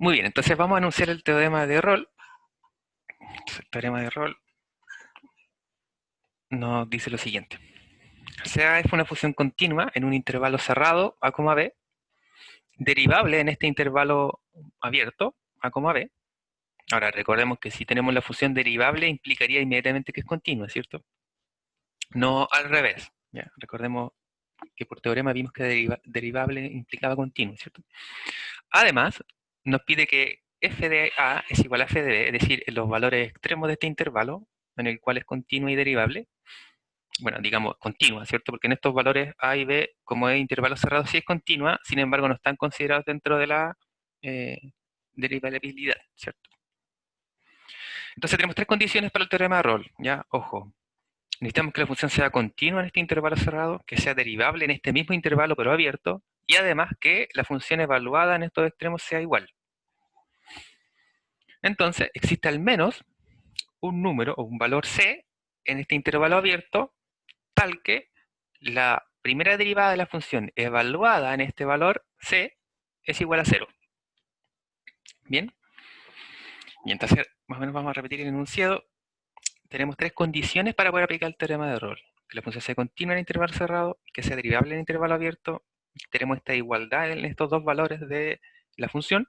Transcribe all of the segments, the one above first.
Muy bien, entonces vamos a anunciar el teorema de Rolle. Entonces, el teorema de Rolle nos dice lo siguiente. Sea f una función continua en un intervalo cerrado a, b, derivable en este intervalo abierto a, b. Ahora, recordemos que si tenemos la función derivable implicaría inmediatamente que es continua, ¿cierto? No al revés. ¿Ya? Recordemos que por teorema vimos que derivable implicaba continuo, ¿cierto? Además, nos pide que f de a es igual a f de b, es decir, en los valores extremos de este intervalo, en el cual es continua y derivable, bueno, digamos continua, ¿cierto? Porque en estos valores a y b, como es intervalo cerrado, sí es continua, sin embargo no están considerados dentro de la eh, derivabilidad, ¿cierto? Entonces tenemos tres condiciones para el teorema de Rolle, ¿ya? Ojo, necesitamos que la función sea continua en este intervalo cerrado, que sea derivable en este mismo intervalo pero abierto, y además que la función evaluada en estos extremos sea igual. Entonces, existe al menos un número o un valor c en este intervalo abierto, tal que la primera derivada de la función evaluada en este valor c es igual a 0. Bien, y entonces más o menos vamos a repetir el enunciado. Tenemos tres condiciones para poder aplicar el teorema de Rolle. Que la función sea continua en intervalo cerrado, que sea derivable en intervalo abierto. Tenemos esta igualdad en estos dos valores de la función.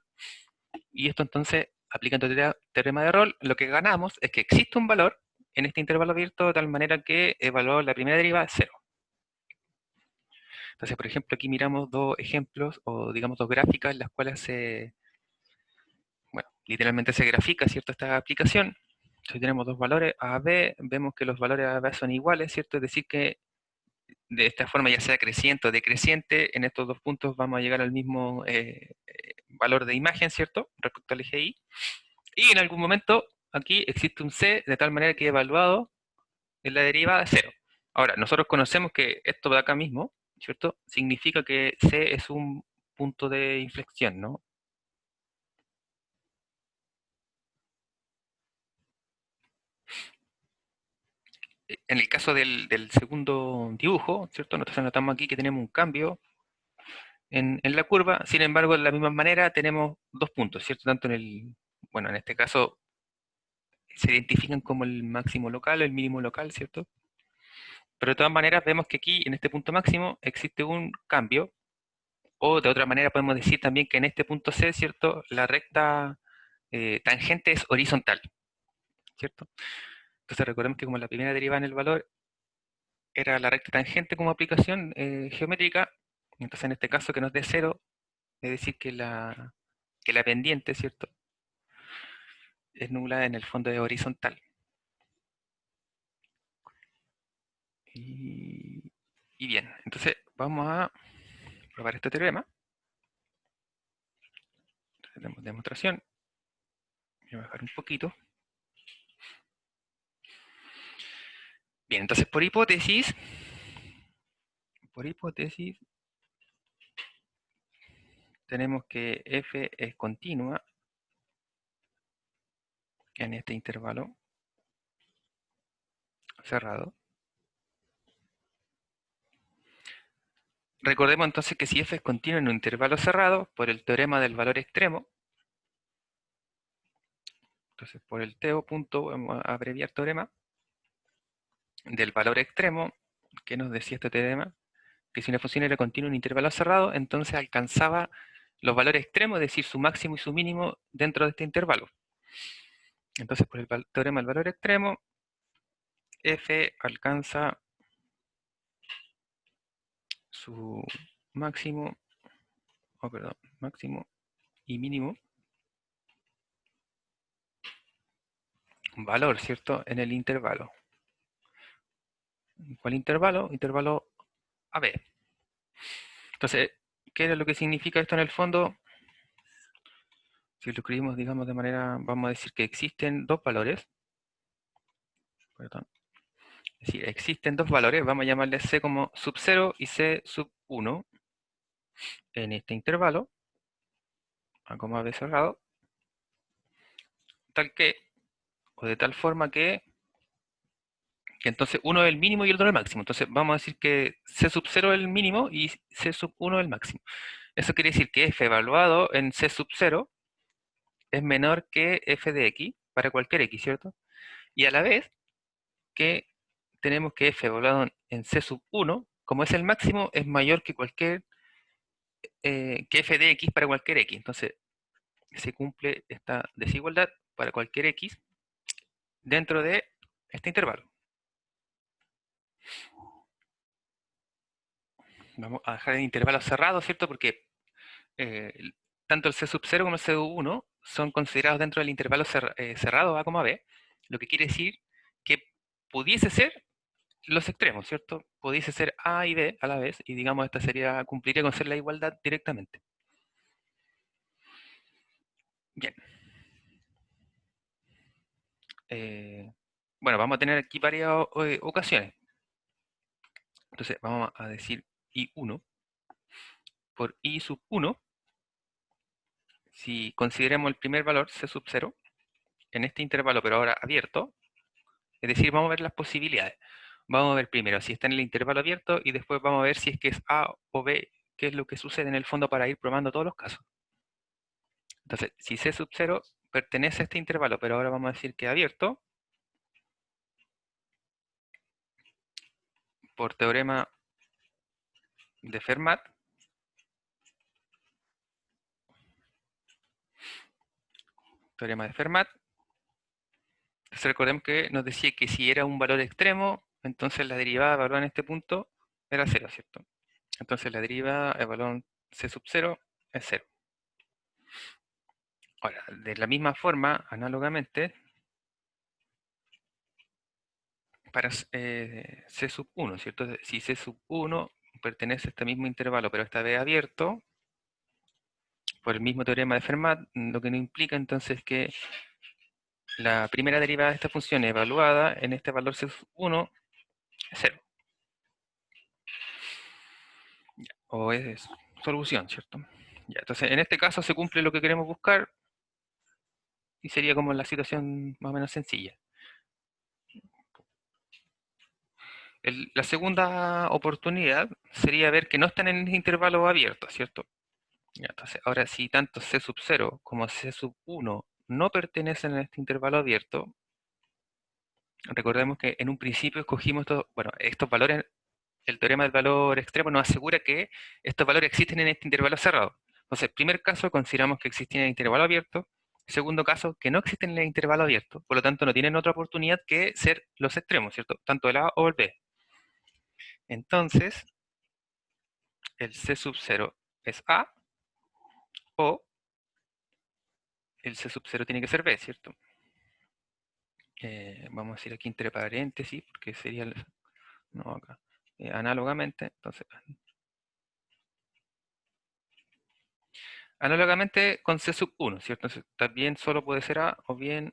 Y esto entonces, aplicando el teorema de Rolle, lo que ganamos es que existe un valor en este intervalo abierto de tal manera que evaluado la primera derivada es 0. Entonces, por ejemplo, aquí miramos dos ejemplos o digamos dos gráficas en las cuales bueno, literalmente se grafica, ¿cierto? Esta aplicación. Entonces tenemos dos valores A, B, vemos que los valores A, B son iguales, ¿cierto? Es decir que de esta forma, ya sea creciente o decreciente, en estos dos puntos vamos a llegar al mismo valor de imagen, ¿cierto? Respecto al eje Y. Y en algún momento aquí existe un C de tal manera que evaluado en la derivada es 0. Ahora, nosotros conocemos que esto de acá mismo, ¿cierto? Significa que C es un punto de inflexión, ¿no? En el caso del segundo dibujo, ¿cierto? Nosotros notamos aquí que tenemos un cambio en la curva, sin embargo, de la misma manera tenemos dos puntos, ¿cierto? Tanto bueno, en este caso se identifican como el máximo local o el mínimo local, ¿cierto? Pero de todas maneras vemos que aquí, en este punto máximo, existe un cambio, o de otra manera podemos decir también que en este punto C, ¿cierto? La recta tangente es horizontal, ¿cierto? Entonces recordemos que como la primera derivada en el valor era la recta tangente como aplicación geométrica, entonces en este caso que nos dé 0, es decir que la pendiente, ¿cierto? Es nula en el fondo de horizontal. Y bien, entonces vamos a probar este teorema. Tenemos demostración. Voy a bajar un poquito. Bien, entonces por hipótesis, tenemos que f es continua en este intervalo cerrado. Recordemos entonces que si f es continua en un intervalo cerrado, por el teorema del valor extremo, entonces por el teo punto, vamos a abreviar teorema, del valor extremo, que nos decía este teorema, que si una función era continua en un intervalo cerrado, entonces alcanzaba los valores extremos, es decir, su máximo y su mínimo dentro de este intervalo. Entonces, por el teorema del valor extremo, f alcanza su máximo, máximo y mínimo valor, ¿cierto? En el intervalo. ¿Cuál intervalo? Intervalo AB. Entonces, ¿qué es lo que significa esto en el fondo? Si lo escribimos, digamos, de manera, vamos a decir que existen dos valores. Perdón. Es decir, existen dos valores, vamos a llamarle C como sub 0 y C sub 1 en este intervalo, a como AB cerrado, tal que, o de tal forma que entonces uno es el mínimo y el otro es el máximo. Entonces vamos a decir que C sub 0 es el mínimo y C sub 1 es el máximo. Eso quiere decir que f evaluado en C sub 0 es menor que f de x para cualquier x, ¿cierto? Y a la vez que tenemos que f evaluado en c sub 1, como es el máximo, es mayor que que f de x para cualquier x. Entonces, se cumple esta desigualdad para cualquier x dentro de este intervalo. Vamos a dejar el intervalo cerrado, ¿cierto? Porque eh, tanto el C sub 0 como el C sub 1 son considerados dentro del intervalo cerrado A, B, lo que quiere decir que pudiese ser los extremos, ¿cierto? Pudiese ser A y B a la vez, y digamos, esta sería, cumpliría con ser la igualdad directamente. Bien. Bueno, vamos a tener aquí varias ocasiones. Entonces, vamos a decir I1 por I sub 1, si consideremos el primer valor, C sub 0, en este intervalo, pero ahora abierto, es decir, vamos a ver las posibilidades. Vamos a ver primero si está en el intervalo abierto y después vamos a ver si es que es A o B, qué es lo que sucede en el fondo para ir probando todos los casos. Entonces, si C sub 0 pertenece a este intervalo, pero ahora vamos a decir que es abierto, por teorema de Fermat, entonces recordemos que nos decía que si era un valor extremo, entonces la derivada evaluada en este punto era 0, ¿cierto? Entonces la derivada evaluada en C sub 0 es 0. Ahora, de la misma forma, análogamente, para C sub 1, ¿cierto? Si C sub 1 pertenece a este mismo intervalo, pero esta vez abierto, por el mismo teorema de Fermat, lo que nos implica entonces que la primera derivada de esta función evaluada en este valor C sub 1 es 0. O es solución, ¿cierto? Ya, entonces, en este caso se cumple lo que queremos buscar y sería como la situación más o menos sencilla. La segunda oportunidad sería ver que no están en el intervalo abierto, ¿cierto? Ya, entonces, ahora si tanto C sub 0 como C sub 1 no pertenecen a este intervalo abierto, recordemos que en un principio escogimos estos valores, el teorema del valor extremo nos asegura que estos valores existen en este intervalo cerrado. Entonces, primer caso, consideramos que existen en el intervalo abierto. Segundo caso, que no existen en el intervalo abierto. Por lo tanto, no tienen otra oportunidad que ser los extremos, ¿cierto? Tanto el A o el B. Entonces, el C sub 0 es A o el C sub 0 tiene que ser B, ¿cierto? Vamos a decir aquí entre paréntesis, porque sería no acá. Análogamente, entonces, análogamente con C sub 1, ¿cierto? Entonces, también solo puede ser A o bien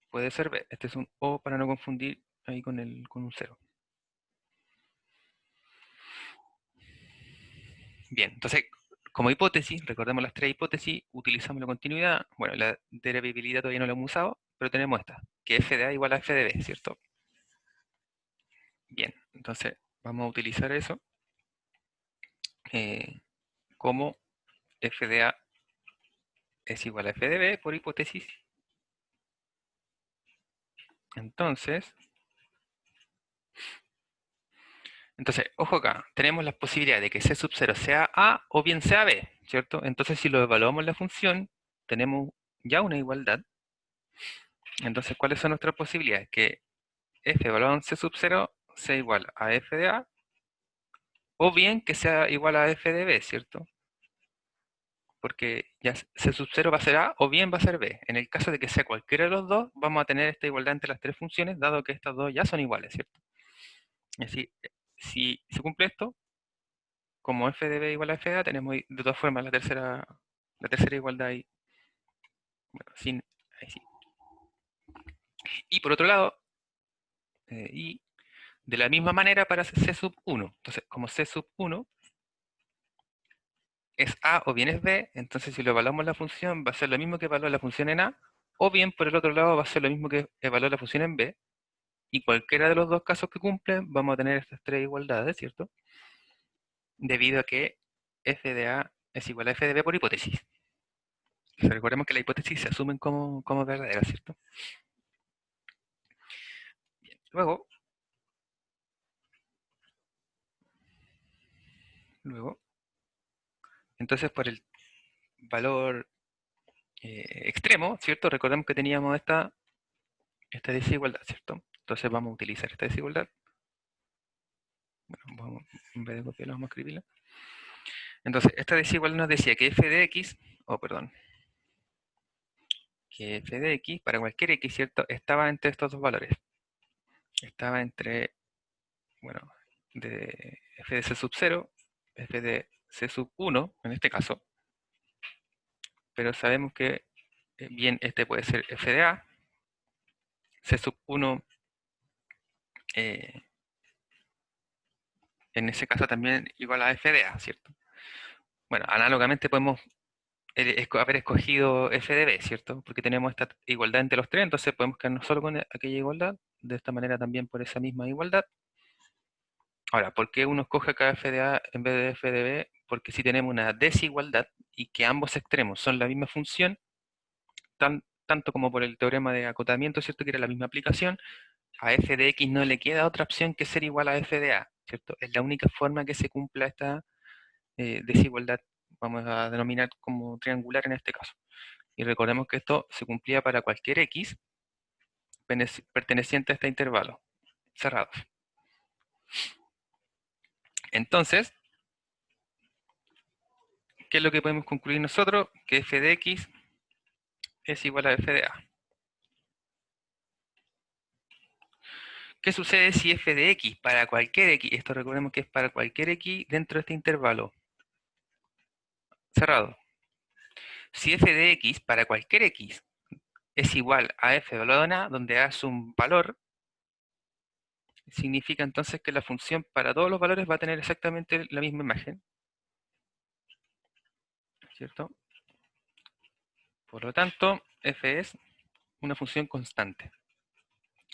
puede ser B. Este es un O para no confundir ahí con un 0. Bien, entonces, como hipótesis, recordemos las tres hipótesis, utilizamos la continuidad. Bueno, la derivabilidad todavía no la hemos usado, pero tenemos esta, que f de A igual a f de B, ¿cierto? Bien, entonces vamos a utilizar eso como f de A es igual a f de B por hipótesis. Entonces, ojo acá, tenemos la posibilidad de que C sub 0 sea A o bien sea B, ¿cierto? Entonces, si lo evaluamos la función, tenemos ya una igualdad. Entonces, ¿cuáles son nuestras posibilidades? Que f evaluado en C sub 0 sea igual a f de A, o bien que sea igual a f de B, ¿cierto? Porque ya C sub 0 va a ser A o bien va a ser B. En el caso de que sea cualquiera de los dos, vamos a tener esta igualdad entre las tres funciones, dado que estas dos ya son iguales, ¿cierto? Es decir, si se cumple esto, como f de b igual a f de a, tenemos de todas formas la tercera igualdad ahí. Bueno, ahí sí. Y por otro lado, y de la misma manera para c sub 1. Entonces, como c sub 1 es a o bien es b, entonces si lo evaluamos la función va a ser lo mismo que evaluar la función en a, o bien por el otro lado va a ser lo mismo que evaluar la función en b, y cualquiera de los dos casos que cumplen vamos a tener estas tres igualdades, ¿cierto? Debido a que f de a es igual a f de b por hipótesis. Entonces, recordemos que las hipótesis se asumen como verdaderas, ¿cierto? Bien. Luego, entonces por el valor extremo, ¿cierto? Recordemos que teníamos esta desigualdad, ¿cierto? Entonces vamos a utilizar esta desigualdad. Bueno, en vez de copiarla, vamos a escribirla. Entonces, esta desigualdad nos decía que f de x, que f de x, para cualquier x, ¿cierto? Estaba entre estos dos valores. Estaba entre, bueno, de f de c sub 0, f de c sub 1, en este caso. Pero sabemos que, bien, este puede ser f de a, c sub 1, en ese caso también igual a f de a, ¿cierto? Bueno, análogamente podemos haber escogido f de b, ¿cierto? Porque tenemos esta igualdad entre los tres, entonces podemos quedarnos solo con aquella igualdad, de esta manera también por esa misma igualdad. Ahora, ¿por qué uno escoge acá f de a en vez de f de b? Porque si tenemos una desigualdad y que ambos extremos son la misma función, tanto como por el teorema de acotamiento, ¿cierto? Que era la misma aplicación, a f de x no le queda otra opción que ser igual a f de a, ¿cierto? Es la única forma que se cumpla esta desigualdad, vamos a denominar como triangular en este caso. Y recordemos que esto se cumplía para cualquier x perteneciente a este intervalo cerrado. Entonces, ¿qué es lo que podemos concluir nosotros? Que f de x es igual a f de a. ¿Qué sucede si f de x para cualquier x, esto recordemos que es para cualquier x dentro de este intervalo cerrado? Si f de x para cualquier x es igual a f evaluado en a, donde a es un valor, significa entonces que la función para todos los valores va a tener exactamente la misma imagen, ¿cierto? Por lo tanto, f es una función constante.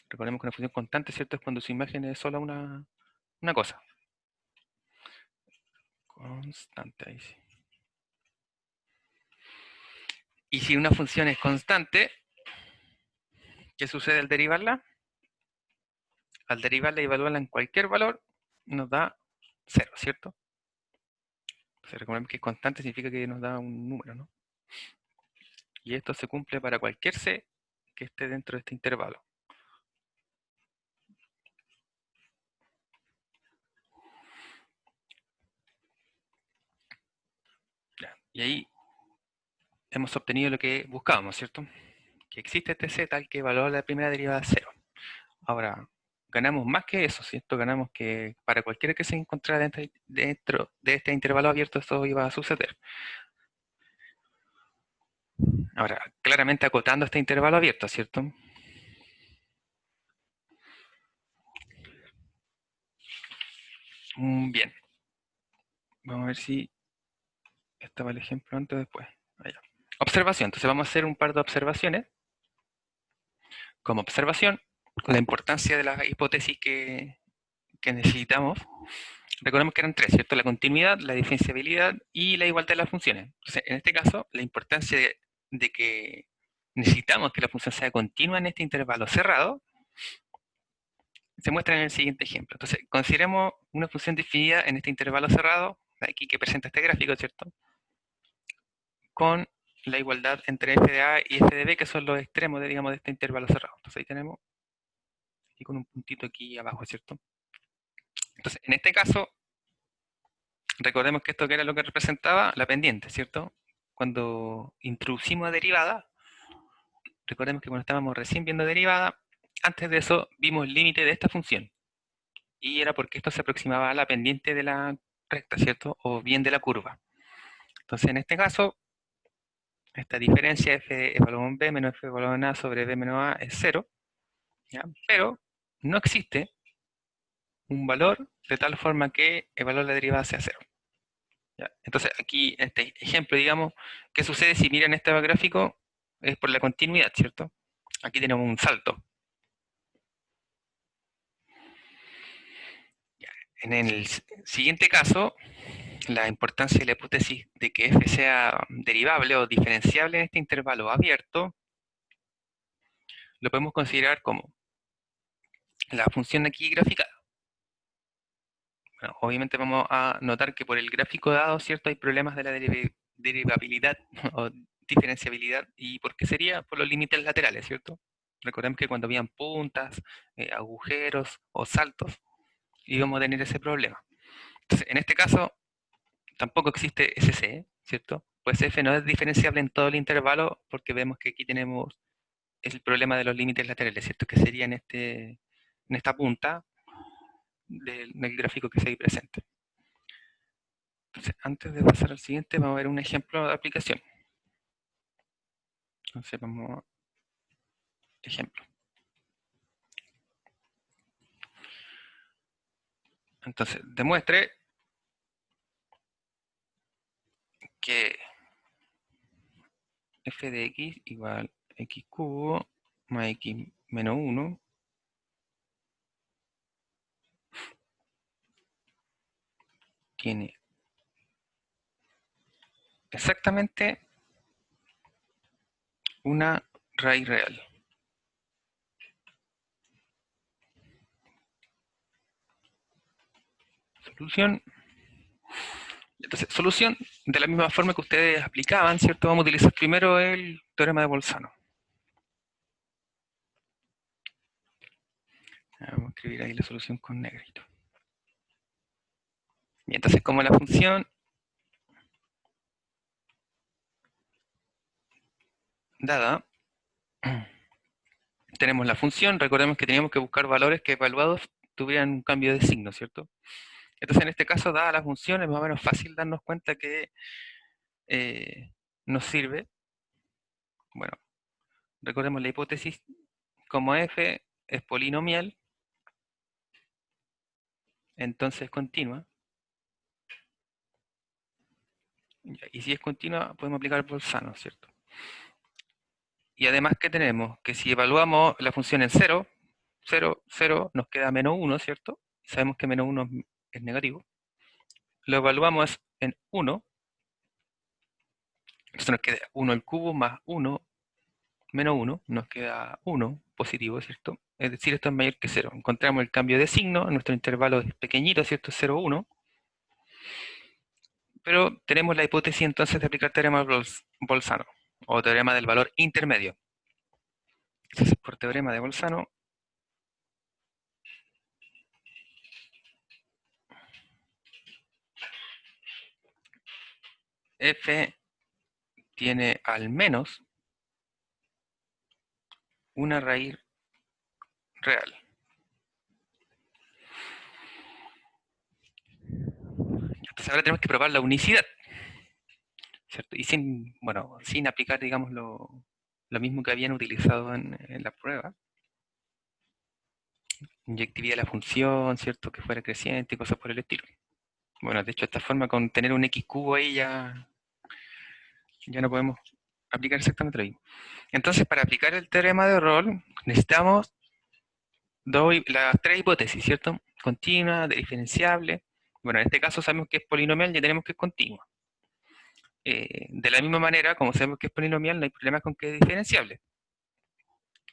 Recordemos que una función constante, ¿cierto? Es cuando su imagen es solo una cosa. Constante, ahí sí. Y si una función es constante, ¿qué sucede al derivarla? Al derivarla y evaluarla en cualquier valor, nos da 0, ¿cierto? Entonces, recordemos que es constante significa que nos da un número, ¿no? Y esto se cumple para cualquier c que esté dentro de este intervalo. Ya, y ahí hemos obtenido lo que buscábamos, ¿cierto? Que existe este c tal que evalúa la primera derivada 0. Ahora, ganamos más que eso, ¿cierto? Ganamos que para cualquiera que se encontrara dentro de este intervalo abierto, esto iba a suceder. Ahora, claramente acotando este intervalo abierto, ¿cierto? Bien. Vamos a ver si estaba el ejemplo antes o después. Allá. Observación. Entonces vamos a hacer un par de observaciones. Como observación, la importancia de las hipótesis que necesitamos. Recordemos que eran tres, ¿cierto? La continuidad, la diferenciabilidad y la igualdad de las funciones. Entonces, en este caso, la importancia de que necesitamos que la función sea continua en este intervalo cerrado se muestra en el siguiente ejemplo. Entonces, consideremos una función definida en este intervalo cerrado, aquí que presenta este gráfico, ¿cierto? Con la igualdad entre f de a y f de b, que son los extremos digamos, de este intervalo cerrado. Entonces ahí tenemos, y con un puntito aquí abajo, ¿cierto? Entonces, en este caso, recordemos que esto que era lo que representaba la pendiente, ¿cierto? Cuando introducimos derivada, recordemos que cuando estábamos recién viendo derivada, antes de eso vimos el límite de esta función. Y era porque esto se aproximaba a la pendiente de la recta, ¿cierto? O bien de la curva. Entonces, en este caso, esta diferencia f evaluado en b menos f evaluado en a sobre b menos a es 0, ¿ya? Pero no existe un valor de tal forma que el valor de la derivada sea 0. ¿Ya? Entonces, aquí, en este ejemplo, digamos, ¿qué sucede si miran este gráfico? Es por la continuidad, ¿cierto? Aquí tenemos un salto. Ya. En el siguiente caso, la importancia de la hipótesis de que f sea derivable o diferenciable en este intervalo abierto, lo podemos considerar como la función aquí graficada. Bueno, obviamente vamos a notar que por el gráfico dado, ¿cierto? Hay problemas de la derivabilidad o diferenciabilidad. ¿Y por qué sería? Por los límites laterales, ¿cierto? Recordemos que cuando habían puntas, agujeros o saltos, íbamos a tener ese problema. Entonces, en este caso, tampoco existe SC, ¿cierto? Pues f no es diferenciable en todo el intervalo porque vemos que aquí tenemos el problema de los límites laterales, ¿cierto? Que sería en esta punta del gráfico que se ahí presente. Entonces, antes de pasar al siguiente, vamos a ver un ejemplo de aplicación. Entonces, vamos a ejemplo. Entonces, demuestre que f de x igual x cubo más x menos 1 tiene exactamente una raíz real. Solución. Entonces, solución, de la misma forma que ustedes aplicaban, ¿cierto? Vamos a utilizar primero el teorema de Bolzano. Vamos a escribir ahí la solución con negrito. Y entonces, como la función dada, tenemos la función, recordemos que teníamos que buscar valores que evaluados tuvieran un cambio de signo, ¿cierto? Entonces, en este caso, dada la función, es más o menos fácil darnos cuenta que nos sirve. Bueno, recordemos la hipótesis, como f es polinomial, entonces continua. Y si es continua, podemos aplicar Bolzano, ¿cierto? Y además, ¿qué tenemos? Que si evaluamos la función en 0, 0, 0, nos queda menos 1, ¿cierto? Sabemos que menos 1 es negativo. Lo evaluamos en 1, entonces nos queda 1 al cubo más 1 menos 1, nos queda 1 positivo, ¿cierto? Es decir, esto es mayor que 0. Encontramos el cambio de signo, nuestro intervalo es pequeñito, ¿cierto? 0, 1. Pero tenemos la hipótesis entonces de aplicar teorema Bolzano, o teorema del valor intermedio. Entonces, por teorema de Bolzano, f tiene al menos una raíz real. Entonces ahora tenemos que probar la unicidad, ¿cierto? Y sin aplicar, digamos, lo mismo que habían utilizado en la prueba. Inyectividad de la función, ¿cierto? Que fuera creciente y cosas por el estilo. Bueno, de hecho, de esta forma, con tener un x cubo ahí ya no podemos aplicar exactamente lo mismo. Entonces, para aplicar el teorema de Rolle, necesitamos las tres hipótesis, ¿cierto? Continua, diferenciable. Bueno, en este caso sabemos que es polinomial, ya tenemos que es continua. De la misma manera, como sabemos que es polinomial, no hay problema con que es diferenciable.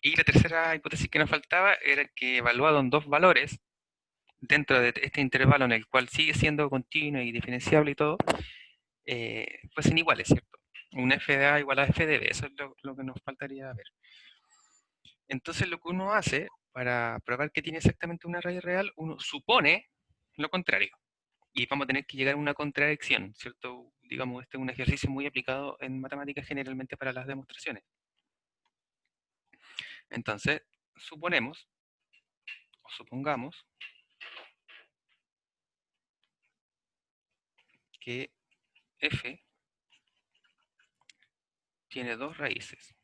Y la tercera hipótesis que nos faltaba era que evaluado en dos valores, dentro de este intervalo en el cual sigue siendo continuo y diferenciable y todo, fuesen iguales, ¿cierto? Un f de a igual a f de b, eso es lo que nos faltaría ver. Entonces lo que uno hace para probar que tiene exactamente una raíz real, uno supone lo contrario. Y vamos a tener que llegar a una contradicción, ¿cierto? Digamos, este es un ejercicio muy aplicado en matemáticas generalmente para las demostraciones. Entonces, suponemos, o supongamos, que f tiene dos raíces.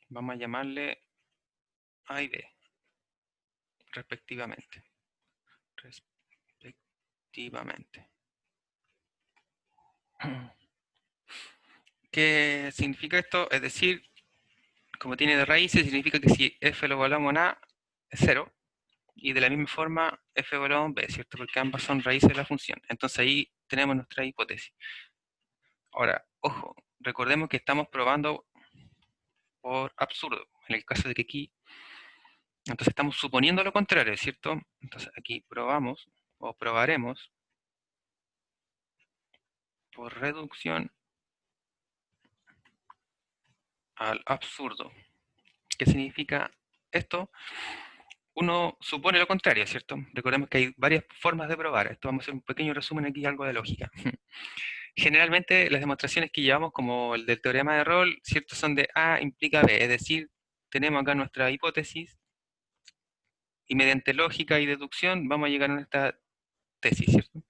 Vamos a llamarle a y b, respectivamente. ¿Qué significa esto? Es decir, como tiene de raíces, significa que si f lo evaluamos en a, es 0. y de la misma forma f evaluado b, ¿cierto? Porque ambas son raíces de la función. Entonces ahí tenemos nuestra hipótesis. Ahora, ojo, recordemos que estamos probando por absurdo, en el caso de que aquí, entonces estamos suponiendo lo contrario, ¿cierto? Entonces aquí probamos, o probaremos, por reducción al absurdo. ¿Qué significa esto? Uno supone lo contrario, ¿cierto? Recordemos que hay varias formas de probar. Esto vamos a hacer un pequeño resumen aquí, algo de lógica. Generalmente las demostraciones que llevamos, como el del teorema de Rolle, ¿cierto? Son de A implica B, es decir, tenemos acá nuestra hipótesis y mediante lógica y deducción vamos a llegar a nuestra tesis, ¿cierto?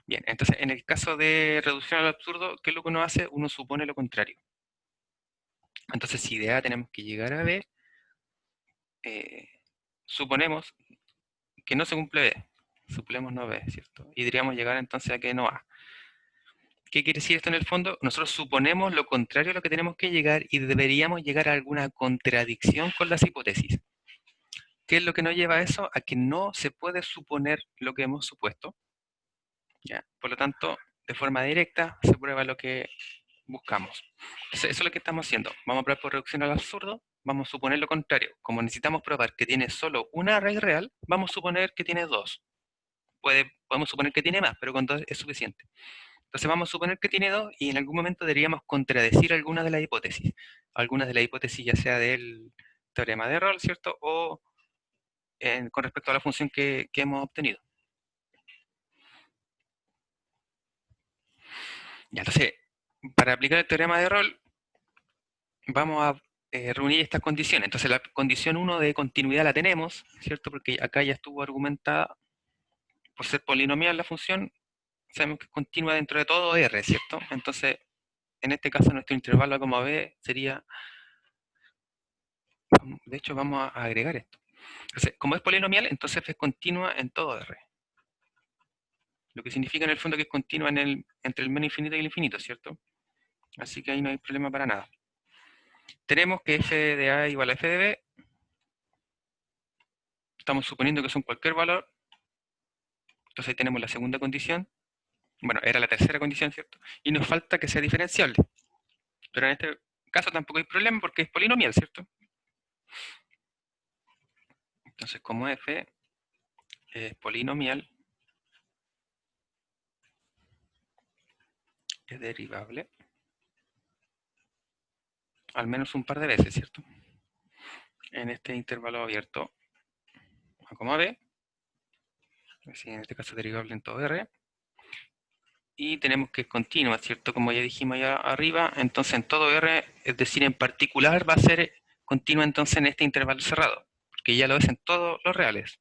Bien, entonces en el caso de reducción al absurdo, ¿qué es lo que uno hace? Uno supone lo contrario. Entonces si de A tenemos que llegar a B, suponemos que no se cumple B, suponemos no B, ¿cierto? Y deberíamos llegar entonces a que no A. ¿Qué quiere decir esto en el fondo? Nosotros suponemos lo contrario a lo que tenemos que llegar y deberíamos llegar a alguna contradicción con las hipótesis. ¿Qué es lo que nos lleva a eso? A que no se puede suponer lo que hemos supuesto. ¿Ya? Por lo tanto, de forma directa se prueba lo que buscamos. Entonces, eso es lo que estamos haciendo. Vamos a probar por reducción al absurdo, vamos a suponer lo contrario. Como necesitamos probar que tiene solo una raíz real, vamos a suponer que tiene dos. Podemos suponer que tiene más, pero con dos es suficiente. Entonces vamos a suponer que tiene dos y en algún momento deberíamos contradecir alguna de las hipótesis. Algunas de las hipótesis ya sea del teorema de Rolle, ¿cierto? O con respecto a la función que hemos obtenido. Ya, entonces, para aplicar el teorema de Rolle, vamos a reunir estas condiciones. Entonces la condición 1 de continuidad la tenemos, ¿cierto? Porque acá ya estuvo argumentada por ser polinomial la función, sabemos que es continua dentro de todo R, ¿cierto? Entonces, en este caso nuestro intervalo A, B sería, de hecho vamos a agregar esto. Entonces, como es polinomial, entonces f es continua en todo R. Lo que significa en el fondo que es continua entre el menos infinito y el infinito, ¿cierto? Así que ahí no hay problema para nada. Tenemos que f de A igual a f de B. Estamos suponiendo que son cualquier valor. Entonces ahí tenemos la segunda condición. Bueno, era la tercera condición, ¿cierto? Y nos falta que sea diferenciable. Pero en este caso tampoco hay problema porque es polinomial, ¿cierto? Entonces, como f es polinomial, es derivable, al menos un par de veces, ¿cierto? En este intervalo abierto A, B, en este caso derivable en todo R, y tenemos que es continua, ¿cierto? Como ya dijimos allá arriba, entonces en todo R, es decir, en particular va a ser continua entonces en este intervalo cerrado, porque ya lo es en todos los reales.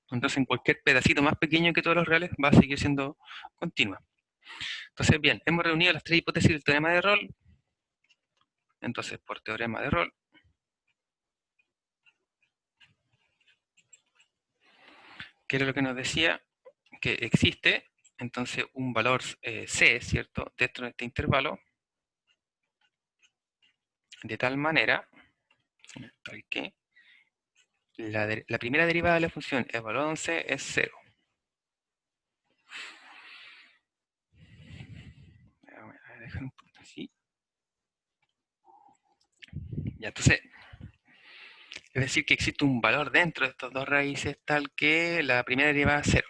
Entonces en cualquier pedacito más pequeño que todos los reales va a seguir siendo continua. Entonces, bien, hemos reunido las tres hipótesis del teorema de Rolle. Entonces, por teorema de Rolle, ¿qué era lo que nos decía? Que existe, entonces, un valor C, ¿cierto?, dentro de este intervalo, de tal manera, tal que la primera derivada de la función evaluada en C es 0. Voy a dejar un poquito así. Ya, entonces, es decir, que existe un valor dentro de estas dos raíces tal que la primera derivada es 0.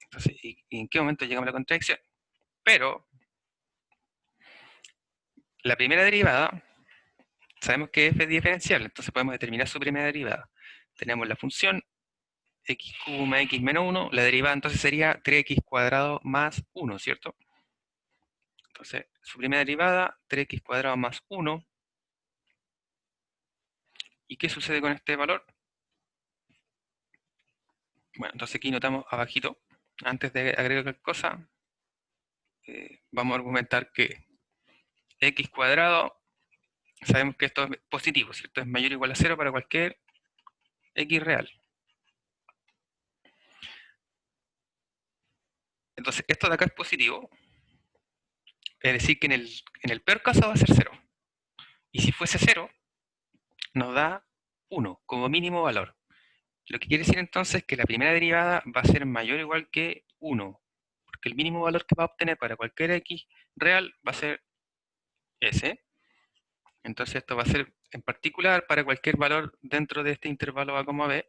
Entonces, ¿y en qué momento llegamos a la contradicción? Pero, la primera derivada, sabemos que f es diferencial, entonces podemos determinar su primera derivada. Tenemos la función x cubo más x menos 1, la derivada entonces sería 3x cuadrado más 1, ¿cierto? Entonces, su primera derivada, 3x cuadrado más 1. ¿Y qué sucede con este valor? Bueno, entonces aquí notamos abajito, antes de agregar cualquier cosa, vamos a argumentar que x cuadrado, sabemos que esto es positivo, ¿cierto? Es mayor o igual a 0 para cualquier x real. Entonces, esto de acá es positivo, es decir, que en el peor caso va a ser 0. Y si fuese 0, nos da 1 como mínimo valor. Lo que quiere decir entonces que la primera derivada va a ser mayor o igual que 1, porque el mínimo valor que va a obtener para cualquier x real va a ser ese. Entonces esto va a ser en particular para cualquier valor dentro de este intervalo a, b,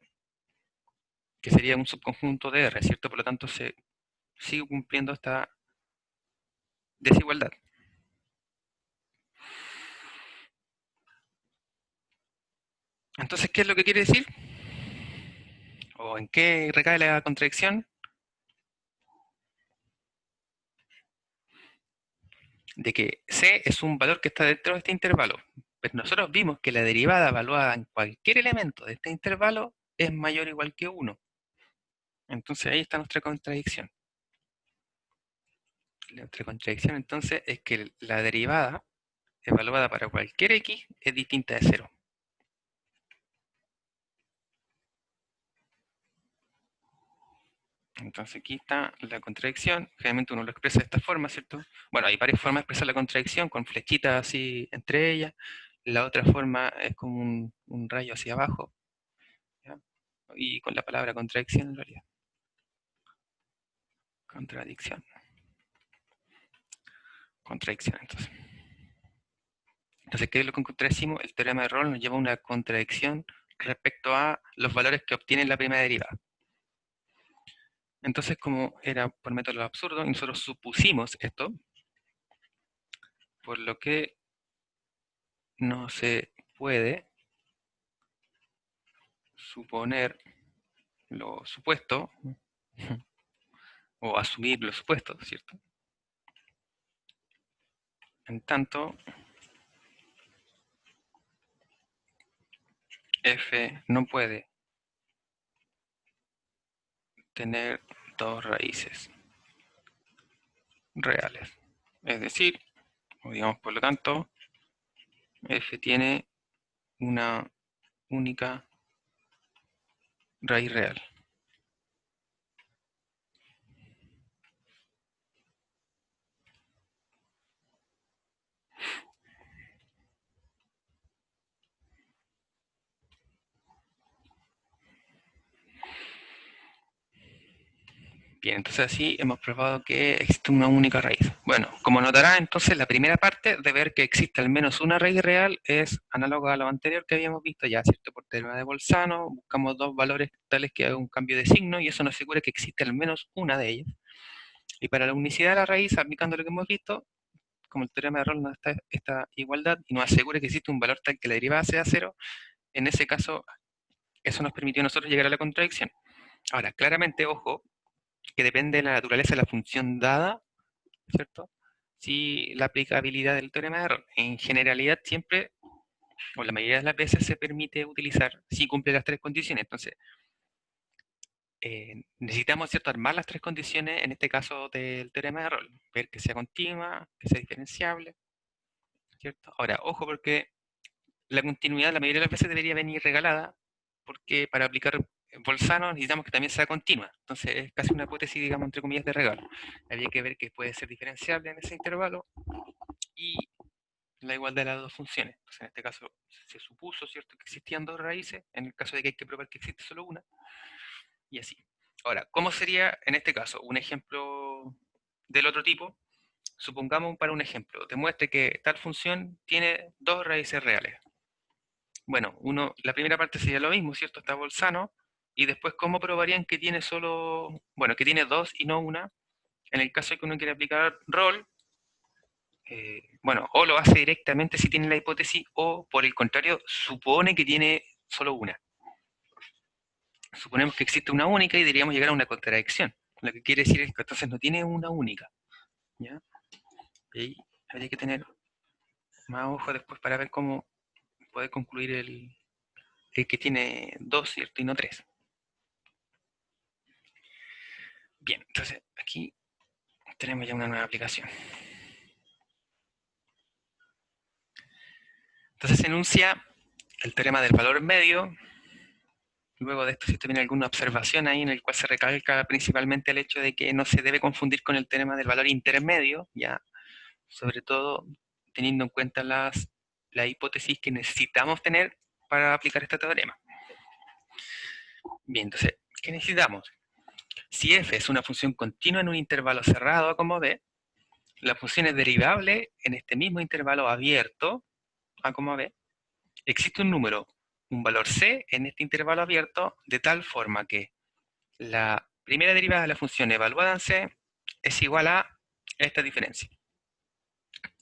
que sería un subconjunto de R, ¿cierto? Por lo tanto se sigue cumpliendo esta desigualdad. Entonces, ¿qué es lo que quiere decir? ¿O en qué recae la contradicción? De que C es un valor que está dentro de este intervalo. Pero nosotros vimos que la derivada evaluada en cualquier elemento de este intervalo es mayor o igual que 1. Entonces ahí está nuestra contradicción. Nuestra contradicción entonces es que la derivada evaluada para cualquier x es distinta de 0. Entonces aquí está la contradicción. Generalmente uno lo expresa de esta forma, ¿cierto? Bueno, hay varias formas de expresar la contradicción, con flechitas así entre ellas. La otra forma es como un rayo hacia abajo, ¿ya? Y con la palabra contradicción en realidad. Contradicción. Contradicción, entonces. Entonces, ¿qué es lo que contradecimos? El teorema de Rolle nos lleva a una contradicción respecto a los valores que obtiene la primera derivada. Entonces, como era por método absurdo, y nosotros supusimos esto, por lo que no se puede suponer lo supuesto, o asumir los supuestos, ¿cierto? En tanto, f no puede tener dos raíces reales. Es decir, o digamos por lo tanto, f tiene una única raíz real. Bien, entonces así hemos probado que existe una única raíz. Bueno, como notará entonces la primera parte de ver que existe al menos una raíz real es análoga a lo anterior que habíamos visto ya, ¿cierto? Por teorema de Bolzano, buscamos dos valores tales que haga un cambio de signo y eso nos asegura que existe al menos una de ellas. Y para la unicidad de la raíz, aplicando lo que hemos visto, como el teorema de Rolle nos da esta igualdad y nos asegura que existe un valor tal que la derivada sea cero, en ese caso eso nos permitió a nosotros llegar a la contradicción. Ahora, claramente, ojo, que depende de la naturaleza de la función dada, ¿cierto? Si la aplicabilidad del teorema de Rolle. En generalidad siempre, o la mayoría de las veces, se permite utilizar si cumple las tres condiciones. Entonces, necesitamos, ¿cierto?, armar las tres condiciones, en este caso del teorema de Rolle. Ver que sea continua, que sea diferenciable, ¿cierto? Ahora, ojo, porque la continuidad la mayoría de las veces debería venir regalada, porque para aplicar Bolzano necesitamos que también sea continua. Entonces es casi una hipótesis, digamos, entre comillas, de regalo. Había que ver que puede ser diferenciable en ese intervalo y la igualdad de las dos funciones. Entonces en este caso se supuso, ¿cierto?, que existían dos raíces, en el caso de que hay que probar que existe solo una, y así. Ahora, ¿cómo sería en este caso? Un ejemplo del otro tipo. Supongamos para un ejemplo, demuestre que tal función tiene dos raíces reales. Bueno, la primera parte sería lo mismo, ¿cierto? Está Bolzano. Y después, ¿cómo probarían que tiene solo, bueno, que tiene dos y no una? En el caso de que uno quiera aplicar rol, bueno, o lo hace directamente si tiene la hipótesis, o por el contrario, supone que tiene solo una. Suponemos que existe una única y deberíamos llegar a una contradicción. Lo que quiere decir es que entonces no tiene una única, ¿ya? Y ahí habría que tener más ojo después para ver cómo poder concluir el que tiene dos, ¿cierto? Y no tres. Bien, entonces aquí tenemos ya una nueva aplicación. Entonces se enuncia el teorema del valor medio. Luego de esto, si usted tiene alguna observación ahí en el cual se recalca principalmente el hecho de que no se debe confundir con el teorema del valor intermedio, ya sobre todo teniendo en cuenta la hipótesis que necesitamos tener para aplicar este teorema. Bien, entonces, ¿qué necesitamos? Si f es una función continua en un intervalo cerrado a como b, la función es derivable en este mismo intervalo abierto a como b. Existe un número, un valor c en este intervalo abierto, de tal forma que la primera derivada de la función evaluada en c es igual a esta diferencia.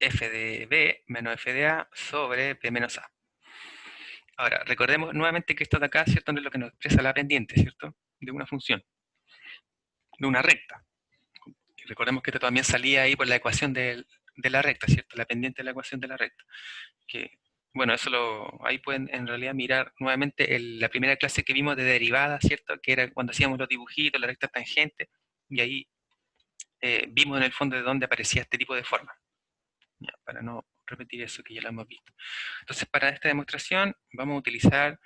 F de b menos f de a sobre b menos a. Ahora, recordemos nuevamente que esto de acá, ¿cierto? No es lo que nos expresa la pendiente, ¿cierto? De una función, de una recta. Y recordemos que esto también salía ahí por la ecuación de la recta, ¿cierto? La pendiente de la ecuación de la recta. Que, bueno, ahí pueden en realidad mirar nuevamente la primera clase que vimos de derivada, ¿cierto? Que era cuando hacíamos los dibujitos, la recta tangente, y ahí vimos en el fondo de dónde aparecía este tipo de forma. Ya, para no repetir eso que ya lo hemos visto. Entonces, para esta demostración vamos a utilizar,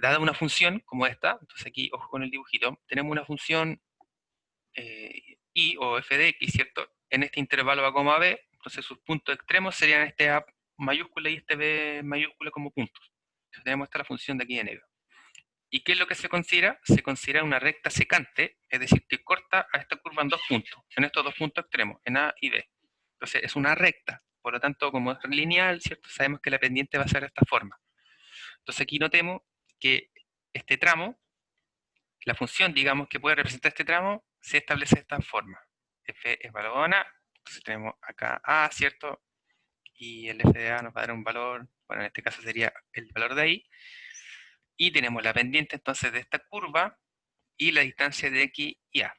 dada una función como esta, entonces aquí, ojo con el dibujito, tenemos una función y o f de x, ¿cierto? En este intervalo a, b, entonces sus puntos extremos serían este a mayúscula y este b mayúscula como puntos. Entonces tenemos esta la función de aquí de negro. ¿Y qué es lo que se considera? Se considera una recta secante, es decir, que corta a esta curva en dos puntos, en estos dos puntos extremos, en a y b. Entonces es una recta, por lo tanto, como es lineal, ¿cierto? Sabemos que la pendiente va a ser de esta forma. Entonces aquí notemos que este tramo, la función, digamos, que puede representar este tramo, se establece de esta forma. F es valor en A, entonces tenemos acá A, ¿cierto? Y el F de A nos va a dar un valor, bueno, en este caso sería el valor de ahí. Y tenemos la pendiente entonces de esta curva y la distancia de X y A,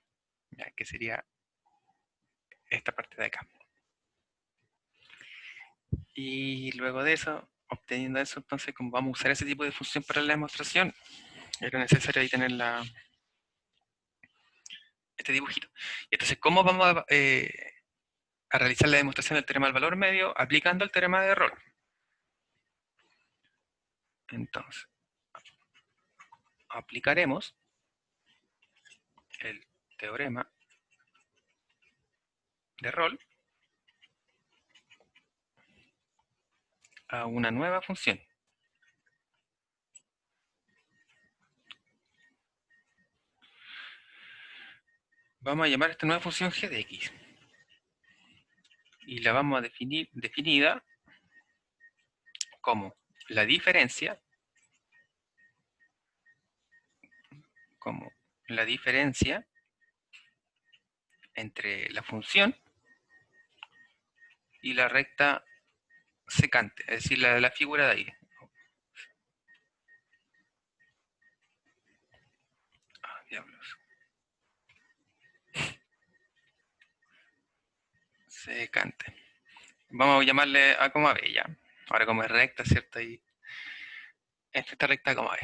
¿ya? Que sería esta parte de acá. Y luego de eso, obteniendo eso, entonces, como vamos a usar ese tipo de función para la demostración, era necesario ahí tener este dibujito. Entonces, ¿cómo vamos a realizar la demostración del teorema del valor medio? Aplicando el teorema de Rolle. Entonces, aplicaremos el teorema de Rolle a una nueva función. Vamos a llamar a esta nueva función g de x. Y la vamos a definir definida como la diferencia, entre la función y la recta secante, es decir, la de la figura de ahí. Ah, diablos. Secante. Vamos a llamarle a como b ya. Ahora como es recta, ¿cierto? Y esta recta como b.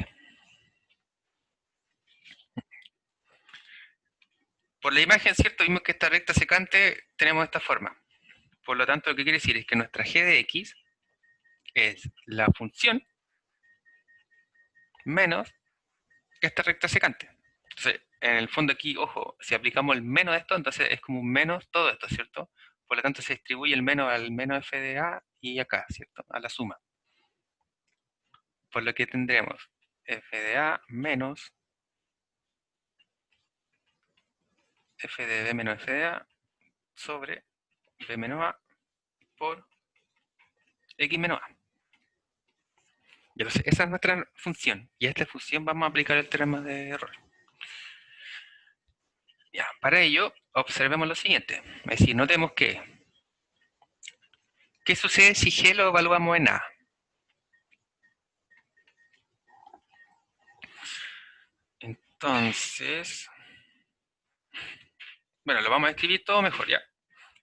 Por la imagen, ¿cierto? Vimos que esta recta secante tenemos esta forma. Por lo tanto, lo que quiere decir es que nuestra g de x es la función menos esta recta secante. Entonces, en el fondo aquí, ojo, si aplicamos el menos de esto, entonces es como un menos todo esto, ¿cierto? Por lo tanto, se distribuye el menos al menos f de a y acá, ¿cierto? A la suma. Por lo que tendremos f de a menos f de b menos f de a sobre b menos a por x menos a. Y entonces, esa es nuestra función. Y a esta función vamos a aplicar el teorema de error. Ya, para ello, observemos lo siguiente. Es decir, notemos que, ¿qué sucede si g lo evaluamos en a? Entonces, bueno, lo vamos a escribir todo mejor ya.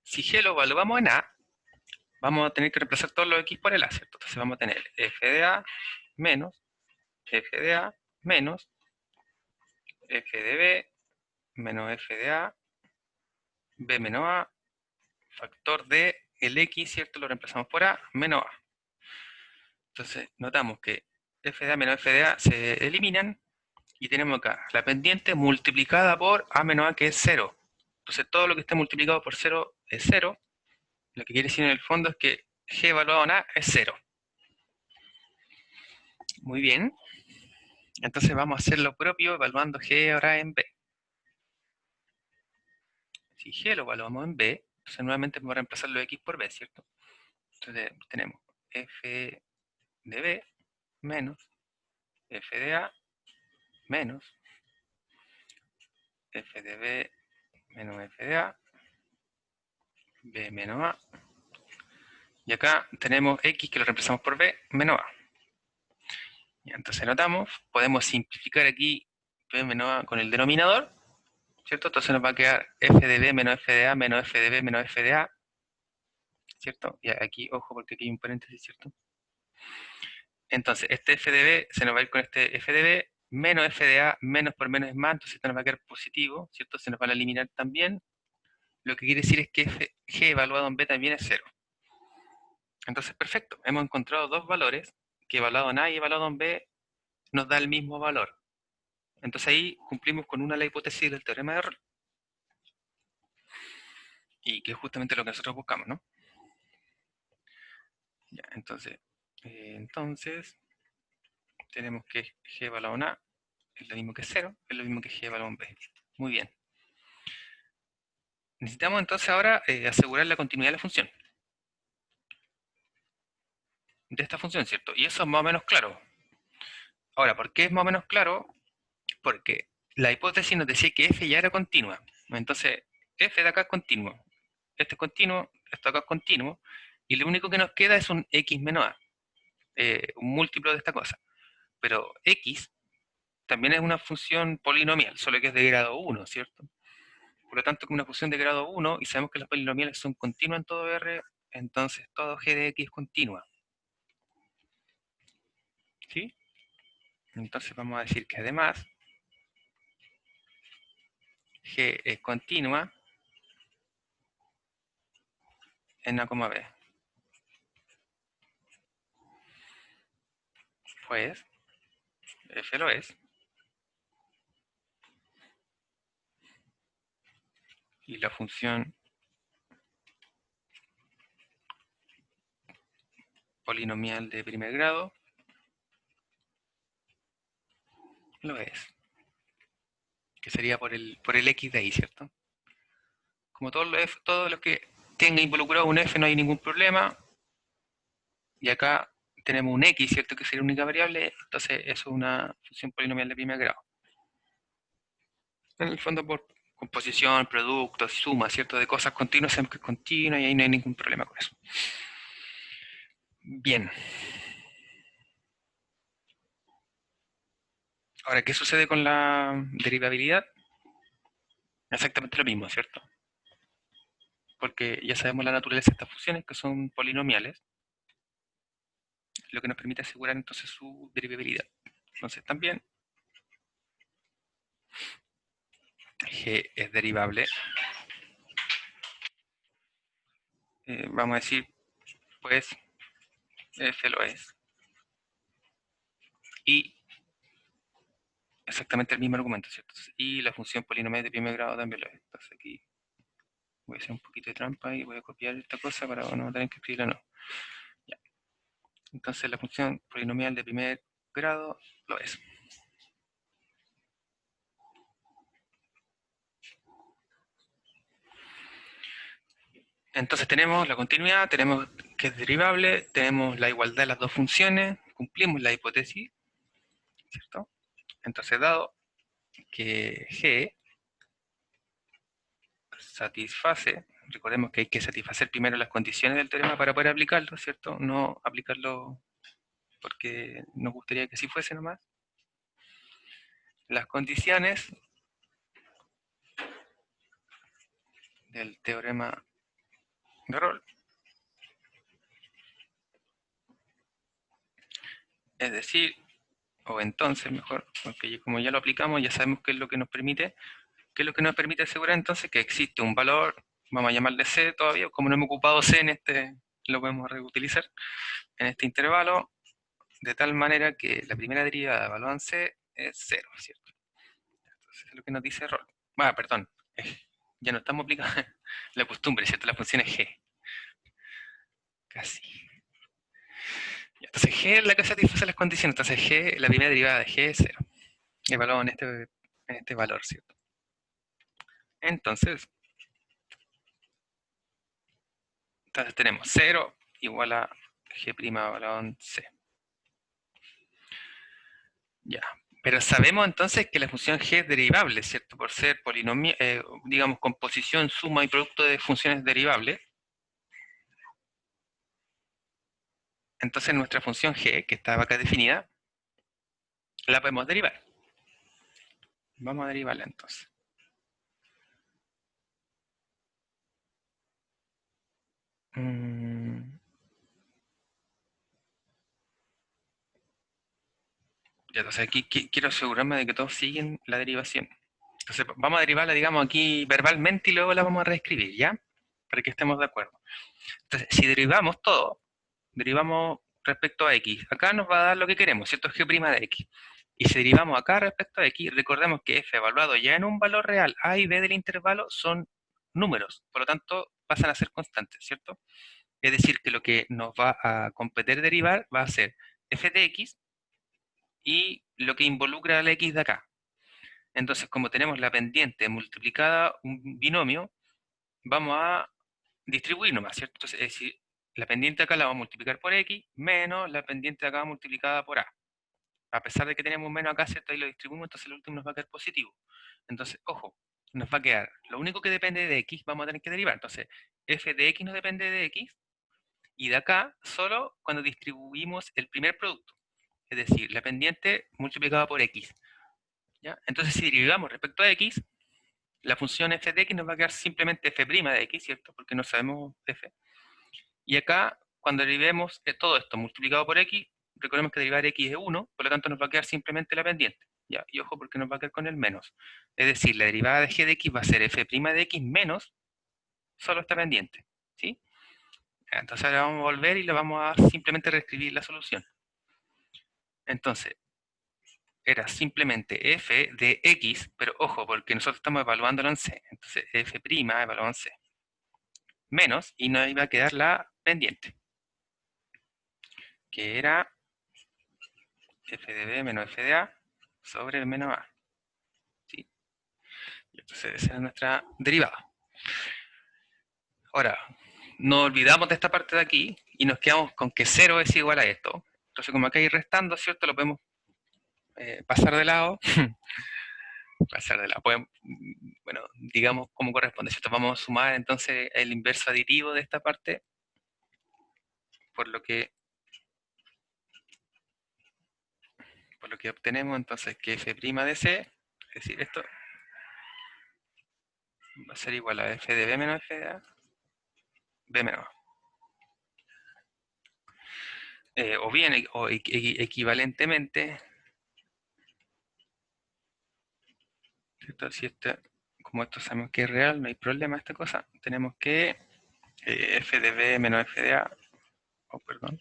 Si g lo evaluamos en a, vamos a tener que reemplazar todos los x por el a, ¿cierto? Entonces vamos a tener f de a menos f de a menos f de b menos f de a, b menos a, factor de el x, ¿cierto? Lo reemplazamos por a menos a. Entonces notamos que f de a menos f de a se eliminan y tenemos acá la pendiente multiplicada por a menos a, que es 0. Entonces todo lo que esté multiplicado por 0 es 0. Lo que quiere decir en el fondo es que g evaluado en a es 0. Muy bien. Entonces vamos a hacer lo propio evaluando G ahora en B. Si G lo evaluamos en B, entonces nuevamente vamos a reemplazar lo X por B, ¿cierto? Entonces tenemos F de B menos F de A menos F de B menos F de A, B menos A. Y acá tenemos X que lo reemplazamos por B menos A. Y entonces notamos, podemos simplificar aquí B menos A con el denominador, ¿cierto? Entonces nos va a quedar F de B menos F de A menos F de B menos F de A, ¿cierto? Y aquí, ojo, porque aquí hay un paréntesis, ¿cierto? Entonces, este F de B se nos va a ir con este F de B, menos F de A, menos por menos es más, entonces esto nos va a quedar positivo, ¿cierto? Se nos van a eliminar también. Lo que quiere decir es que G evaluado en B también es 0. Entonces, perfecto. Hemos encontrado dos valores que evaluado en A y evaluado en B nos da el mismo valor. Entonces ahí cumplimos con una de las hipótesis del teorema de Rolle. Y que es justamente lo que nosotros buscamos, ¿no? Ya, entonces tenemos que G evaluado en A es lo mismo que 0, es lo mismo que G evaluado en B. Muy bien. Necesitamos entonces ahora asegurar la continuidad de la función. De esta función, ¿cierto? Y eso es más o menos claro. Ahora, ¿por qué es más o menos claro? Porque la hipótesis nos decía que f ya era continua. Entonces, f de acá es continuo. Este es continuo, esto acá es continuo. Y lo único que nos queda es un x menos a. Un múltiplo de esta cosa. Pero x también es una función polinomial, solo que es de grado 1, ¿cierto? Por lo tanto, como una función de grado 1, y sabemos que las polinomiales son continuas en todo R, entonces todo g de x es continua. ¿Sí? Entonces vamos a decir que además G es continua en A, B. Pues F lo es. Y la función polinomial de primer grado lo es. Que sería por el x de ahí, ¿cierto? Como todos los que tenga involucrado un f no hay ningún problema. Y acá tenemos un x, ¿cierto? Que sería la única variable. Entonces eso es una función polinomial de primer grado. En el fondo por composición, productos, suma, ¿cierto? De cosas continuas, sabemos que es continua y ahí no hay ningún problema con eso. Bien. Ahora, ¿qué sucede con la derivabilidad? Exactamente lo mismo, ¿cierto? Porque ya sabemos la naturaleza de estas funciones, que son polinomiales, lo que nos permite asegurar entonces su derivabilidad. Entonces también G es derivable. Vamos a decir, pues, F lo es. Y exactamente el mismo argumento, ¿cierto? Y la función polinomial de primer grado también lo es. Entonces aquí voy a hacer un poquito de trampa y voy a copiar esta cosa para no tener que escribirla no. Ya. Entonces la función polinomial de primer grado lo es. Entonces tenemos la continuidad, tenemos que es derivable, tenemos la igualdad de las dos funciones, cumplimos la hipótesis, ¿cierto? Entonces dado que G satisface, recordemos que hay que satisfacer primero las condiciones del teorema para poder aplicarlo, ¿cierto? No aplicarlo porque nos gustaría que así fuese nomás. Las condiciones del teorema de Rolle, es decir, o entonces mejor, porque como ya lo aplicamos, ya sabemos qué es lo que nos permite, asegurar entonces que existe un valor, vamos a llamarle C todavía, como no hemos ocupado C en este, lo podemos reutilizar, en este intervalo, de tal manera que la primera derivada evaluada en C es 0, ¿cierto? Entonces es lo que nos dice Rolle. Perdón, ya no estamos aplicando la costumbre, ¿cierto? La función es G. Casi. Entonces G es la que satisface las condiciones, entonces G, la primera derivada de G es 0. evaluado en este valor, ¿cierto? Entonces tenemos 0 igual a g' evaluado en c. Ya. Pero sabemos entonces que la función g es derivable, ¿cierto? Por ser polinomio, digamos, composición, suma y producto de funciones derivables. Entonces nuestra función g, que estaba acá definida, la podemos derivar. Vamos a derivarla entonces. Ya, entonces aquí quiero asegurarme de que todos siguen la derivación. Entonces vamos a derivarla, digamos, aquí verbalmente y luego la vamos a reescribir, ¿ya? Para que estemos de acuerdo. Entonces, si derivamos todo, derivamos respecto a x, acá nos va a dar lo que queremos, ¿cierto? G' de x. Y si derivamos acá respecto a x, recordemos que f evaluado ya en un valor real, a y b del intervalo son números, por lo tanto pasan a ser constantes, ¿cierto? Es decir, que lo que nos va a competir derivar va a ser f de x y lo que involucra la x de acá. Entonces, como tenemos la pendiente multiplicada un binomio, vamos a distribuir nomás, ¿cierto? Entonces, es decir, la pendiente acá la vamos a multiplicar por x menos la pendiente acá multiplicada por a. A pesar de que tenemos un menos acá, ¿cierto? Ahí lo distribuimos, entonces el último nos va a quedar positivo. Entonces, ojo, nos va a quedar, lo único que depende de x vamos a tener que derivar. Entonces, f de x no depende de x, y de acá solo cuando distribuimos el primer producto. Es decir, la pendiente multiplicada por x. ¿Ya? Entonces, si derivamos respecto a x, la función f de x nos va a quedar simplemente f' de x, ¿cierto? Porque no sabemos f. Y acá, cuando derivemos todo esto multiplicado por x, recordemos que derivar x es 1, por lo tanto nos va a quedar simplemente la pendiente. ¿Ya? Y ojo porque nos va a quedar con el menos. Es decir, la derivada de g de x va a ser f' de x menos solo esta pendiente. ¿Sí? Entonces ahora vamos a volver y le vamos a simplemente reescribir la solución. Entonces, era simplemente f de x, pero ojo, porque nosotros estamos evaluándolo en c. Entonces, f' evaluado en c. Menos, y nos iba a quedar la pendiente, que era f de b menos f de a sobre el menos a. ¿Sí? Y entonces esa es nuestra derivada. Ahora, nos olvidamos de esta parte de aquí y nos quedamos con que 0 es igual a esto. Entonces, como acá hay restando, ¿cierto? Lo podemos pasar de lado. Pasar de lado. Bueno, digamos como corresponde, ¿cierto? Vamos a sumar entonces el inverso aditivo de esta parte, por lo que obtenemos entonces que f' de c, es decir, esto va a ser igual a f de b menos f de a, b menos a. O bien, equivalentemente, ¿cierto? Si como esto sabemos que es real, no hay problema esta cosa, tenemos que f de b menos f de a, perdón,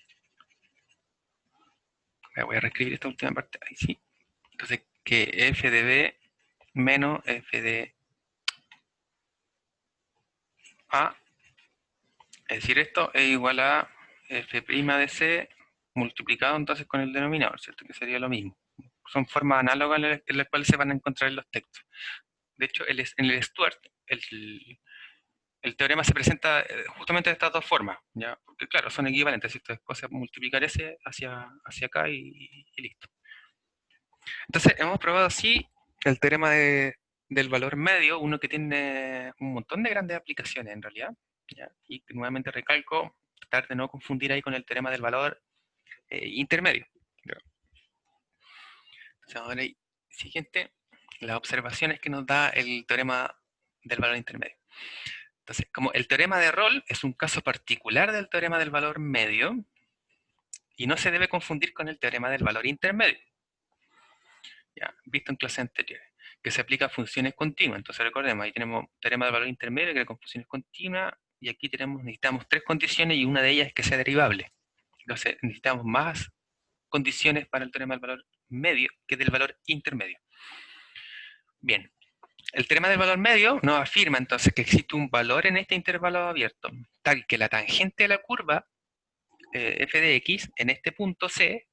voy a reescribir esta última parte, ahí sí. Entonces, que f de b menos f de a, es decir, esto es igual a f' de c multiplicado entonces con el denominador, ¿cierto? Que sería lo mismo. Son formas análogas en las cuales se van a encontrar en los textos. De hecho, en el Stuart, el teorema se presenta justamente de estas dos formas, ¿ya? Porque claro, son equivalentes, ¿cierto? Después multiplicar ese hacia acá y listo. Entonces, hemos probado así el teorema del valor medio, uno que tiene un montón de grandes aplicaciones en realidad, ¿ya? Y nuevamente recalco, tratar de no confundir ahí con el teorema del valor intermedio. ¿Ya? Entonces, ahora siguiente, las observaciones que nos da el teorema del valor intermedio. Entonces, como el teorema de Rolle es un caso particular del teorema del valor medio, y no se debe confundir con el teorema del valor intermedio, ya, visto en clases anteriores, que se aplica a funciones continuas. Entonces recordemos, ahí tenemos teorema del valor intermedio, que es con funciones continuas, y aquí necesitamos tres condiciones, y una de ellas es que sea derivable. Entonces necesitamos más condiciones para el teorema del valor medio que del valor intermedio. Bien, el teorema del valor medio nos afirma entonces que existe un valor en este intervalo abierto, tal que la tangente de la curva f de x en este punto c,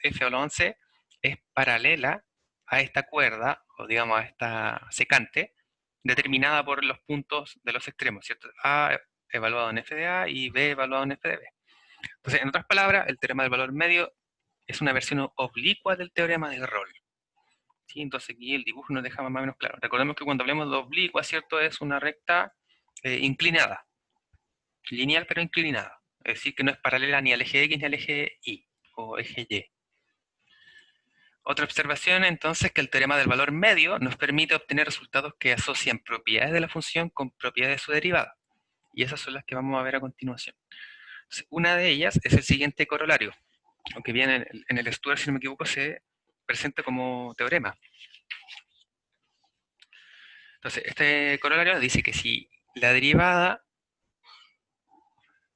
f evaluado en c, es paralela a esta cuerda, o digamos a esta secante, determinada por los puntos de los extremos, ¿cierto? A evaluado en f de A y B evaluado en f de B. Entonces, en otras palabras, el teorema del valor medio es una versión oblicua del teorema de Rolle. ¿Sí? Entonces aquí el dibujo nos deja más o menos claro. Recordemos que cuando hablemos de oblicua, ¿cierto? Es una recta inclinada, lineal pero inclinada. Es decir, que no es paralela ni al eje X ni al eje Y o eje Y. Otra observación entonces que el teorema del valor medio nos permite obtener resultados que asocian propiedades de la función con propiedades de su derivada. Y esas son las que vamos a ver a continuación. Entonces, una de ellas es el siguiente corolario, aunque bien en el Stuart, si no me equivoco, se presenta como teorema. Entonces, este corolario dice que si la derivada,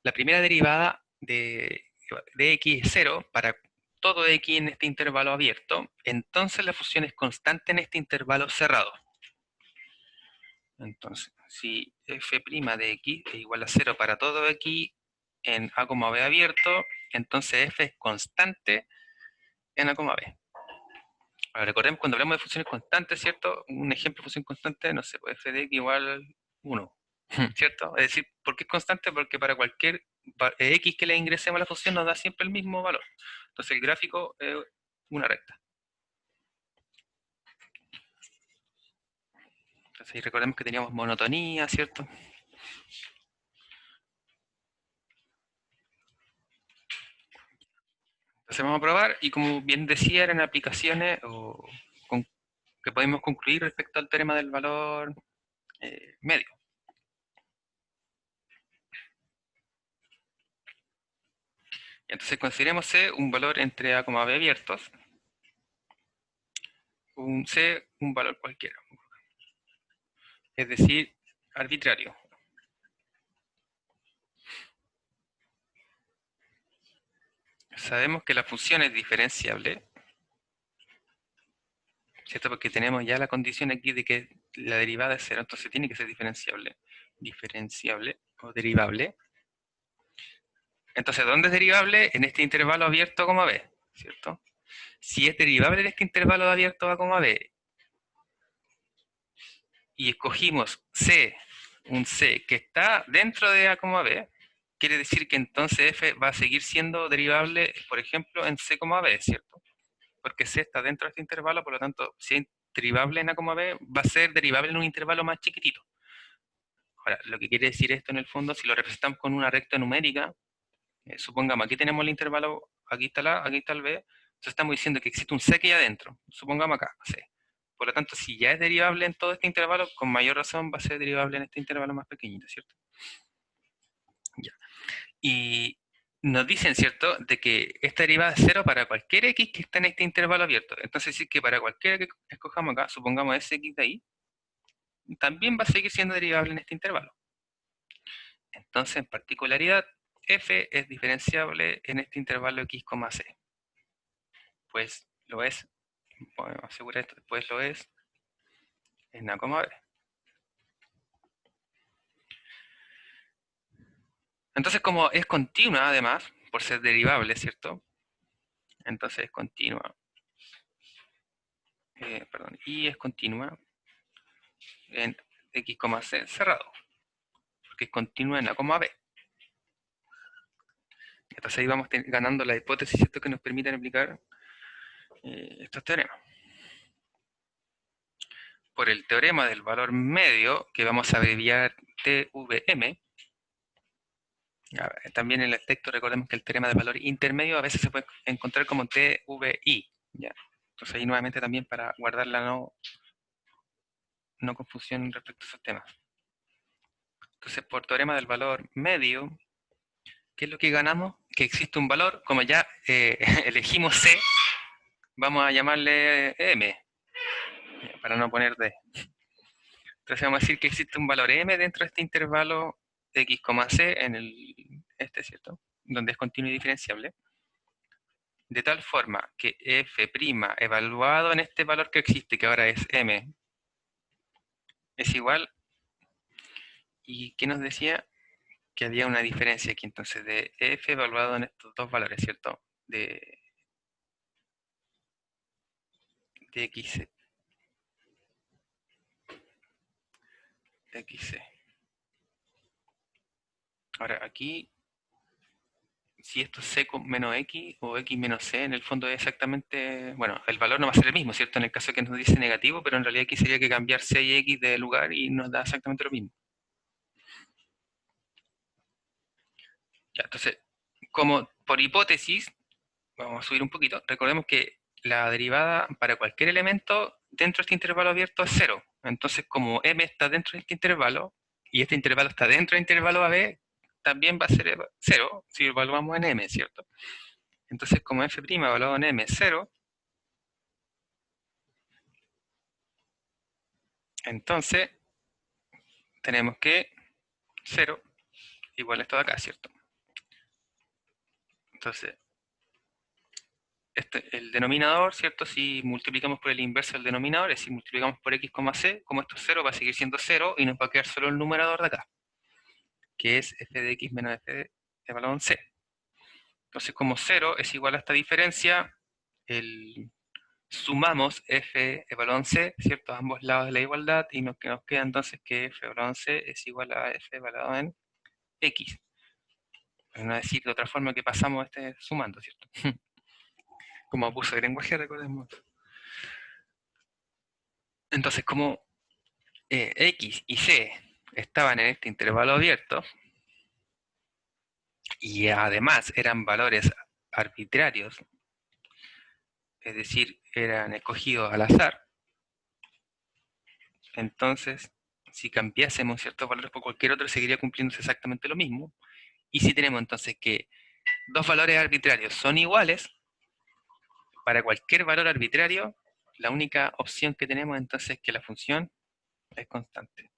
la primera derivada de x es 0 para todo x en este intervalo abierto, entonces la función es constante en este intervalo cerrado. Entonces, si f' de x es igual a 0 para todo x en a, b abierto, entonces f es constante en a, b. Ahora, recordemos cuando hablamos de funciones constantes, ¿cierto? Un ejemplo de función constante, no sé, pues f de x igual 1, ¿cierto? Es decir, ¿por qué es constante? Porque para cualquier x que le ingresemos a la función nos da siempre el mismo valor. Entonces el gráfico es una recta. Entonces ahí recordemos que teníamos monotonía, ¿cierto? Entonces vamos a probar, y como bien decía, eran aplicaciones que podemos concluir respecto al teorema del valor medio. Entonces consideremos C un valor entre A, B abiertos, un C un valor cualquiera, es decir, arbitrario. Sabemos que la función es diferenciable, ¿cierto? Porque tenemos ya la condición aquí de que la derivada es 0, entonces tiene que ser diferenciable. Diferenciable o derivable. Entonces, ¿dónde es derivable? En este intervalo abierto, B, ¿cierto? Si es derivable en este intervalo abierto a, B, y escogimos C, un C que está dentro de a, B, quiere decir que entonces f va a seguir siendo derivable, por ejemplo, en C, B, ¿cierto? Porque C está dentro de este intervalo, por lo tanto, si es derivable en a, B, va a ser derivable en un intervalo más chiquitito. Ahora, lo que quiere decir esto en el fondo, si lo representamos con una recta numérica, supongamos, aquí tenemos el intervalo, aquí está el A, aquí está el B, entonces estamos diciendo que existe un C aquí adentro, supongamos acá, C. Por lo tanto, si ya es derivable en todo este intervalo, con mayor razón va a ser derivable en este intervalo más pequeñito, ¿cierto? Ya. Y nos dicen, ¿cierto?, de que esta derivada es 0 para cualquier x que está en este intervalo abierto. Entonces, sí que para cualquiera que escojamos acá, supongamos ese x de ahí, también va a seguir siendo derivable en este intervalo. Entonces, en particularidad, f es diferenciable en este intervalo x, c. Pues lo es, podemos asegurar esto, pues lo es en a, b. Entonces, como es continua, además, por ser derivable, ¿cierto? Entonces es continua. Perdón, y es continua en x, c cerrado, porque es continua en a, b. Entonces ahí vamos ganando la hipótesis, ¿cierto?, que nos permiten aplicar estos teoremas. Por el teorema del valor medio, que vamos a abreviar TVM, también en el texto recordemos que el teorema del valor intermedio a veces se puede encontrar como TVI. ¿Ya? Entonces ahí nuevamente también para guardar la no confusión respecto a esos temas. Entonces por teorema del valor medio, ¿qué es lo que ganamos? Que existe un valor, como ya elegimos C, vamos a llamarle M, para no poner D. Entonces vamos a decir que existe un valor M dentro de este intervalo x, c en ¿cierto? Donde es continuo y diferenciable. De tal forma que f' evaluado en este valor que existe, que ahora es M, es igual, ¿y qué nos decía? Que había una diferencia aquí entonces de f evaluado en estos dos valores, ¿cierto? De de xc. xc. Ahora, aquí, si esto es c menos x o x menos c, en el fondo es exactamente, bueno, el valor no va a ser el mismo, ¿cierto? En el caso que nos dice negativo, pero en realidad aquí sería que cambiar c y x de lugar y nos da exactamente lo mismo. Ya, entonces, como por hipótesis, vamos a subir un poquito, recordemos que la derivada para cualquier elemento dentro de este intervalo abierto es 0. Entonces, como m está dentro de este intervalo, y este intervalo está dentro del intervalo AB, también va a ser 0 si lo evaluamos en m, ¿cierto? Entonces, como f' evaluado en m es 0, entonces tenemos que 0 igual a esto de acá, ¿cierto? Entonces, el denominador, ¿cierto? Si multiplicamos por el inverso del denominador, es si multiplicamos por x, c, como esto es 0, va a seguir siendo 0 y nos va a quedar solo el numerador de acá, que es f de x menos f de evaluado en c. Entonces, como 0 es igual a esta diferencia, sumamos f evaluado en c, ¿cierto? A ambos lados de la igualdad, y nos queda entonces que f evaluado en c es igual a f evaluado en x. No decir de otra forma que pasamos sumando, ¿cierto? Como abuso de lenguaje, recordemos. Entonces, como x y c estaban en este intervalo abierto, y además eran valores arbitrarios, es decir, eran escogidos al azar, entonces, si cambiásemos ciertos valores por cualquier otro, seguiría cumpliéndose exactamente lo mismo. Y si tenemos entonces que dos valores arbitrarios son iguales, para cualquier valor arbitrario, la única opción que tenemos entonces es que la función es constante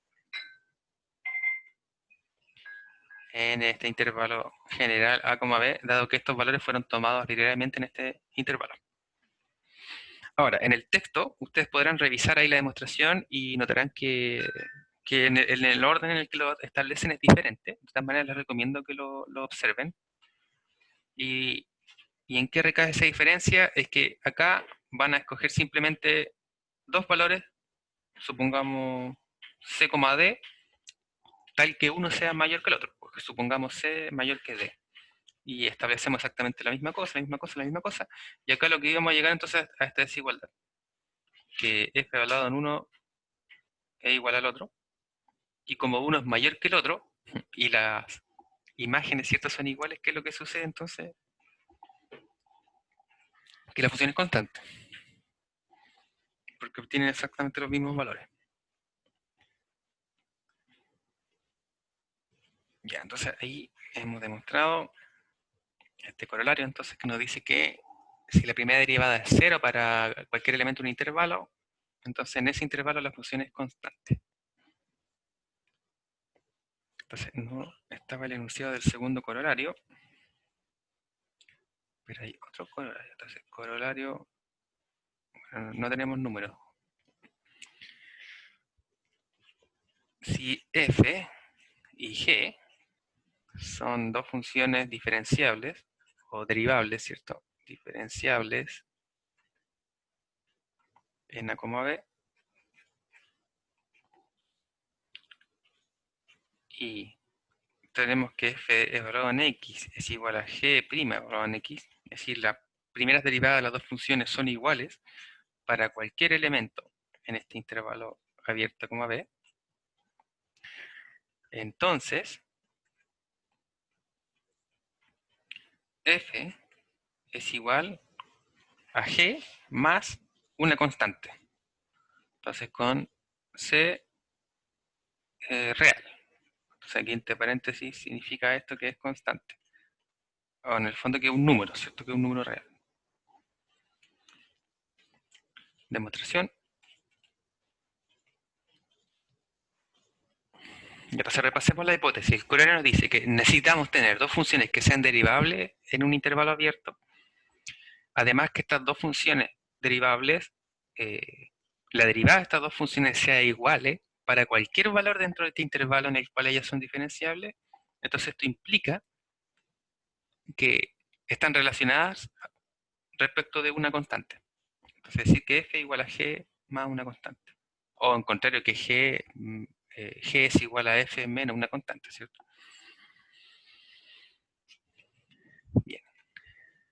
en este intervalo general a, b, dado que estos valores fueron tomados arbitrariamente en este intervalo. Ahora, en el texto, ustedes podrán revisar ahí la demostración y notarán que en el orden en el que lo establecen es diferente. De todas maneras, les recomiendo que lo observen. Y en qué recae esa diferencia es que acá van a escoger simplemente dos valores, supongamos c, d, tal que uno sea mayor que el otro, porque supongamos c mayor que d. Y establecemos exactamente la misma cosa, la misma cosa, la misma cosa. Y acá lo que íbamos a llegar entonces a esta desigualdad, que f evaluado en uno es igual al otro. Y como uno es mayor que el otro, y las imágenes, ¿cierto?, son iguales, ¿qué es lo que sucede entonces? Que la función es constante, porque obtienen exactamente los mismos valores. Ya, entonces ahí hemos demostrado este corolario, entonces, que nos dice que si la primera derivada es 0 para cualquier elemento en un intervalo, entonces en ese intervalo la función es constante. Entonces no estaba el enunciado del segundo corolario, pero hay otro corolario. Entonces, corolario, bueno, no tenemos números. Si f y g son dos funciones diferenciables, o derivables, ¿cierto? Diferenciables en a, b, y tenemos que f evaluado en x es igual a g' evaluado en x, es decir, las primeras derivadas de las dos funciones son iguales para cualquier elemento en este intervalo abierto, b, entonces f es igual a g más una constante. Entonces con c real. Entonces aquí entre paréntesis significa esto que es constante. O en el fondo que es un número, ¿cierto? Que es un número real. Demostración. Y entonces repasemos la hipótesis. El corolario nos dice que necesitamos tener dos funciones que sean derivables en un intervalo abierto. Además que estas dos funciones derivables, la derivada de estas dos funciones sea igual para cualquier valor dentro de este intervalo en el cual ellas son diferenciables. Entonces esto implica que están relacionadas respecto de una constante. Entonces decir que f igual a g más una constante. O en contrario que g es igual a f menos una constante, ¿cierto? Bien.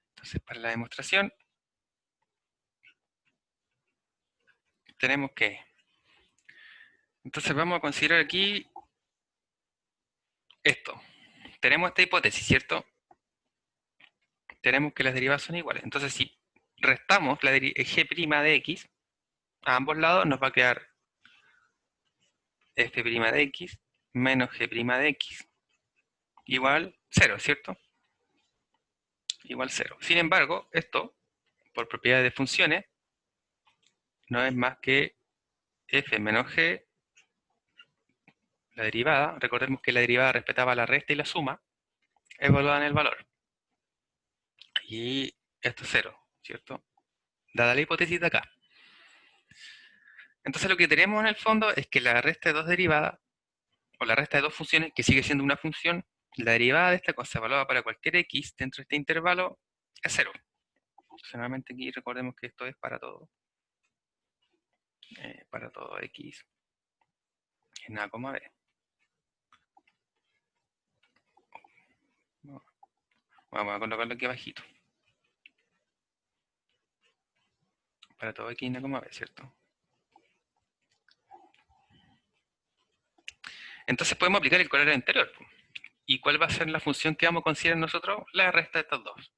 Entonces para la demostración tenemos que... Entonces vamos a considerar aquí esto. Tenemos esta hipótesis, ¿cierto? Tenemos que las derivadas son iguales. Entonces si restamos la g' de x a ambos lados, nos va a quedar f' de x menos g' de x igual 0, ¿cierto? Igual 0. Sin embargo, esto, por propiedades de funciones, no es más que f menos g, la derivada. Recordemos que la derivada respetaba la resta y la suma, evaluada en el valor. Y esto es 0, ¿cierto? Dada la hipótesis de acá. Entonces lo que tenemos en el fondo es que la resta de dos derivadas, o la resta de dos funciones, que sigue siendo una función, la derivada de esta cosa evaluada para cualquier x dentro de este intervalo es 0. Entonces nuevamente aquí recordemos que esto es para todo x en a, b. Vamos a colocarlo aquí abajito. Para todo x en a, b, ¿cierto? Entonces podemos aplicar el corollario anterior. ¿Y cuál va a ser la función que vamos a considerar nosotros? La resta de estas dos.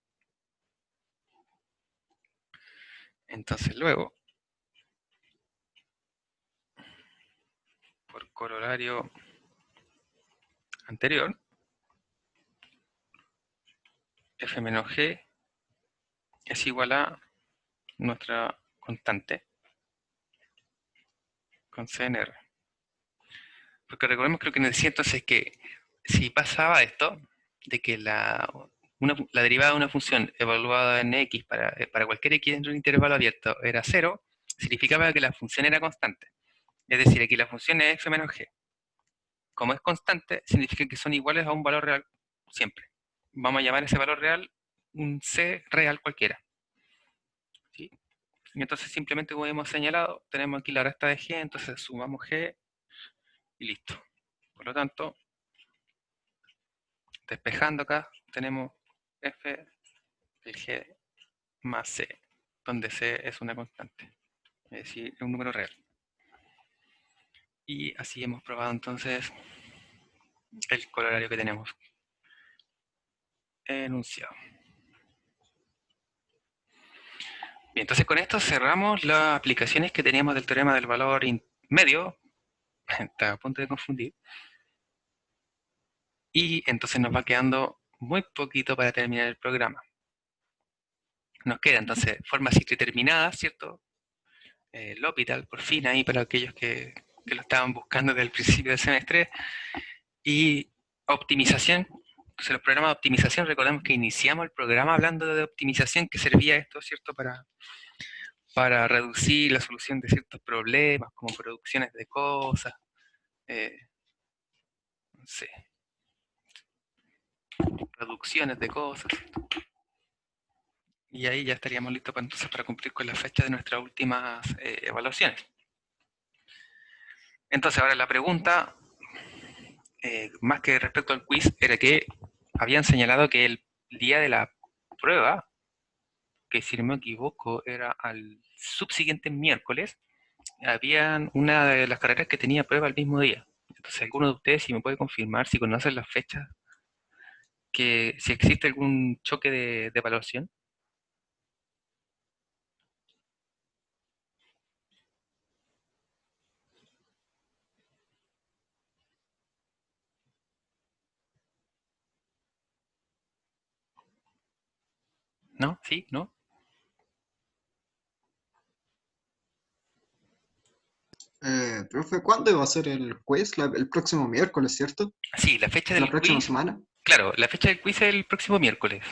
Entonces luego, por corolario anterior, f menos g es igual a nuestra constante con c en r. Porque recordemos que lo que nos decía entonces es que si pasaba esto, de que la derivada de una función evaluada en x para cualquier x dentro de un intervalo abierto era 0, significaba que la función era constante. Es decir, aquí la función es f menos g. Como es constante, significa que son iguales a un valor real siempre. Vamos a llamar ese valor real un c real cualquiera. ¿Sí? Y entonces simplemente como hemos señalado, tenemos aquí la resta de g, entonces sumamos g y listo. Por lo tanto, despejando acá, tenemos f de g más c, donde c es una constante, es decir, un número real. Y así hemos probado entonces el corolario que tenemos enunciado. Bien, entonces con esto cerramos las aplicaciones que teníamos del teorema del valor medio, está a punto de confundir, y entonces nos va quedando muy poquito para terminar el programa. Nos queda entonces formas determinadas, ¿cierto? L'Hopital, por fin, ahí para aquellos que lo estaban buscando desde el principio del semestre, y optimización. Entonces los programas de optimización, recordemos que iniciamos el programa hablando de optimización, que servía esto, ¿cierto? Para reducir la solución de ciertos problemas, como producciones de cosas, no sé, reducciones de cosas. Y ahí ya estaríamos listos entonces para cumplir con la fecha de nuestras últimas evaluaciones. Entonces ahora la pregunta, más que respecto al quiz, era que habían señalado que el día de la prueba, que si no me equivoco era al subsiguiente miércoles, habían una de las carreras que tenía prueba el mismo día. Entonces, alguno de ustedes, si me puede confirmar, si conocen las fechas, que si existe algún choque de evaluación. ¿No? ¿Sí? ¿No? Profe, ¿cuándo va a ser el quiz? El próximo miércoles, ¿cierto? Sí, la fecha ¿La del próxima quiz, semana? claro, la fecha del quiz es el próximo miércoles.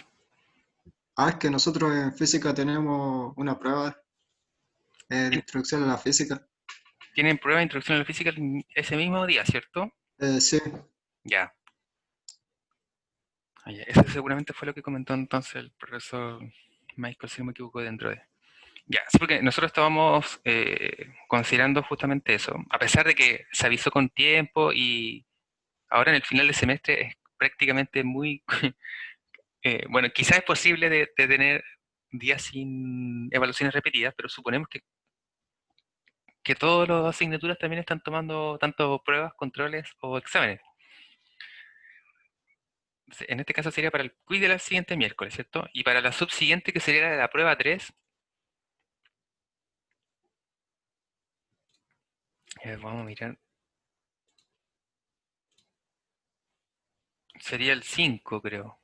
Ah, es que nosotros en física tenemos una prueba de introducción a la física. Tienen prueba de introducción a la física ese mismo día, ¿cierto? Sí, Ya. Eso seguramente fue lo que comentó entonces el profesor Michael, si no me equivoco, dentro de... Ya, sí, porque nosotros estábamos considerando justamente eso. A pesar de que se avisó con tiempo y ahora en el final del semestre es prácticamente muy... bueno, quizás es posible de tener días sin evaluaciones repetidas, pero suponemos que todas las asignaturas también están tomando tanto pruebas, controles o exámenes. En este caso sería para el quiz de la siguiente miércoles, ¿cierto? Y para la subsiguiente, que sería la prueba 3, vamos a mirar, sería el 5, creo.